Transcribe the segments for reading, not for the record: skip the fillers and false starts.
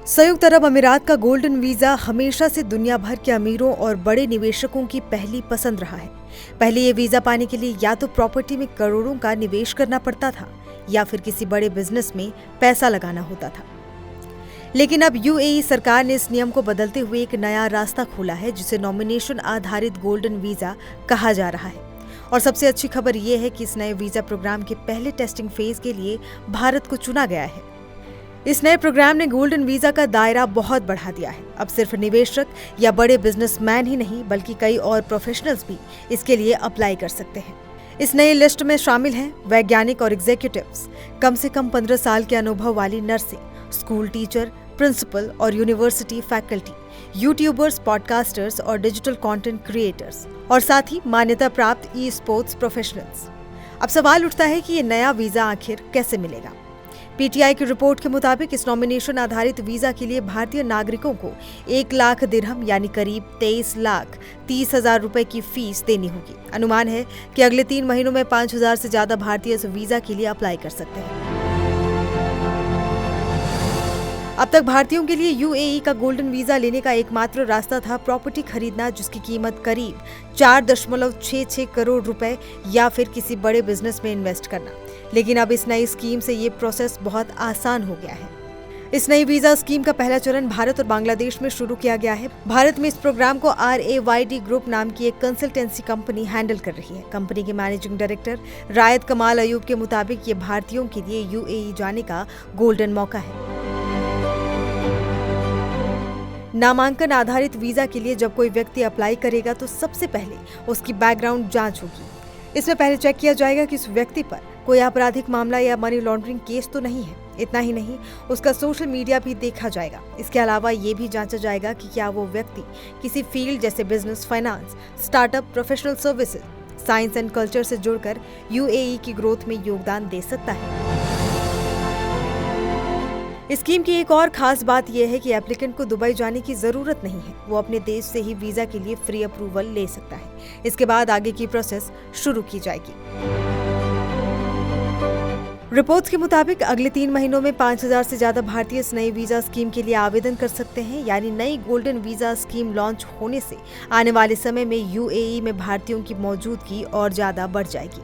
संयुक्त अरब अमीरात का गोल्डन वीजा हमेशा से दुनिया भर के अमीरों और बड़े निवेशकों की पहली पसंद रहा है। पहले ये वीजा पाने के लिए या तो प्रॉपर्टी में करोड़ों का निवेश करना पड़ता था या फिर किसी बड़े बिजनेस में पैसा लगाना होता था। लेकिन अब यूएई सरकार ने इस नियम को बदलते हुए एक नया रास्ता खोला है, जिसे नॉमिनेशन आधारित गोल्डन वीजा कहा जा रहा है। और सबसे अच्छी खबर यह है कि इस नए वीजा प्रोग्राम के पहले टेस्टिंग फेज के लिए भारत को चुना गया है। इस नए प्रोग्राम ने गोल्डन वीजा का दायरा बहुत बढ़ा दिया है। अब सिर्फ निवेशक या बड़े बिजनेसमैन ही नहीं, बल्कि कई और प्रोफेशनल्स भी इसके लिए अप्लाई कर सकते हैं। इस नई लिस्ट में शामिल हैं वैज्ञानिक और एग्जीक्यूटिव्स, कम से कम 15 साल के अनुभव वाली नर्सें, स्कूल टीचर, प्रिंसिपल और यूनिवर्सिटी फैकल्टी, यूट्यूबर्स, पॉडकास्टर्स और डिजिटल कंटेंट क्रिएटर्स, और साथ ही मान्यता प्राप्त ई स्पोर्ट्स प्रोफेशनल्स। अब सवाल उठता है कि ये नया वीजा आखिर कैसे मिलेगा। पीटीआई की रिपोर्ट के मुताबिक इस नॉमिनेशन आधारित वीजा के लिए भारतीय नागरिकों को 1 लाख दिरहम यानी करीब 23,30,000 रुपए की फीस देनी होगी। अनुमान है कि अगले 3 महीनों में 5,000 से ज्यादा भारतीय इस वीजा के लिए अप्लाई कर सकते हैं। अब तक भारतीयों के लिए यूएई का गोल्डन वीजा लेने का एकमात्र रास्ता था प्रॉपर्टी खरीदना, जिसकी कीमत करीब 4.66 करोड़ रुपए, या फिर किसी बड़े बिजनेस में इन्वेस्ट करना। लेकिन अब इस नई स्कीम से ये प्रोसेस बहुत आसान हो गया है। इस नई वीजा स्कीम का पहला चरण भारत और बांग्लादेश में शुरू किया गया है। भारत में इस प्रोग्राम को RAYD ग्रुप नाम की एक कंसल्टेंसी कंपनी हैंडल कर रही है। कंपनी के मैनेजिंग डायरेक्टर रायद कमाल अयूब के मुताबिक ये भारतीयों के लिए यूएई जाने का गोल्डन मौका है। नामांकन आधारित वीजा के लिए जब कोई व्यक्ति अप्लाई करेगा तो सबसे पहले उसकी बैकग्राउंड जांच होगी। इसमें पहले चेक किया जाएगा कि उस व्यक्ति पर कोई आपराधिक मामला या मनी लॉन्ड्रिंग केस तो नहीं है। इतना ही नहीं, उसका सोशल मीडिया भी देखा जाएगा। इसके अलावा ये भी जांचा जाएगा कि क्या वो व्यक्ति किसी फील्ड जैसे business, finance, startup, professional services, science and culture से जुड़कर यूएई की ग्रोथ में योगदान दे सकता है। इस स्कीम की एक और खास बात यह है कि एप्लीकेंट को दुबई जाने की जरूरत नहीं है। वो अपने देश से ही वीजा के लिए फ्री अप्रूवल ले सकता है। इसके बाद आगे की प्रोसेस शुरू की जाएगी। रिपोर्ट्स के मुताबिक अगले 3 महीनों में 5,000 से ज्यादा भारतीय इस नई वीजा स्कीम के लिए आवेदन कर सकते हैं। यानी नई गोल्डन वीजा स्कीम लॉन्च होने से आने वाले समय में यूएई में भारतीयों की मौजूदगी और ज्यादा बढ़ जाएगी।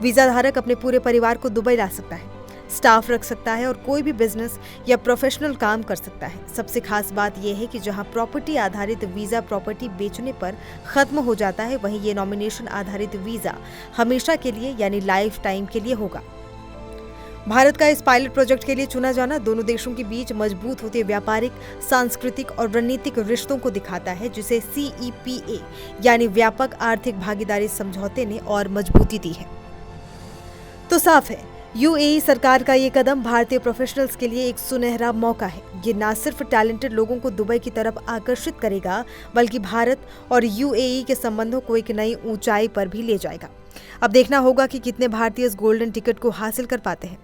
वीजा धारक अपने पूरे परिवार को दुबई ला सकता है, स्टाफ रख सकता है और कोई भी बिजनेस या प्रोफेशनल काम कर सकता है। सबसे खास बात यह है कि जहां प्रॉपर्टी आधारित वीजा प्रॉपर्टी बेचने पर खत्म हो जाता है, वहीं ये नॉमिनेशन आधारित वीजा हमेशा के लिए यानी लाइफ टाइम के लिए होगा। भारत का इस पायलट प्रोजेक्ट के लिए चुना जाना दोनों देशों के बीच मजबूत होते व्यापारिक, सांस्कृतिक और रणनीतिक रिश्तों को दिखाता है, जिसे CEPA यानी व्यापक आर्थिक भागीदारी समझौते ने और मजबूती दी है। तो साफ है, यूएई सरकार का ये कदम भारतीय प्रोफेशनल्स के लिए एक सुनहरा मौका है। ये न सिर्फ टैलेंटेड लोगों को दुबई की तरफ आकर्षित करेगा, बल्कि भारत और यूएई के संबंधों को एक नई ऊंचाई पर भी ले जाएगा। अब देखना होगा कि कितने भारतीय इस गोल्डन टिकट को हासिल कर पाते हैं।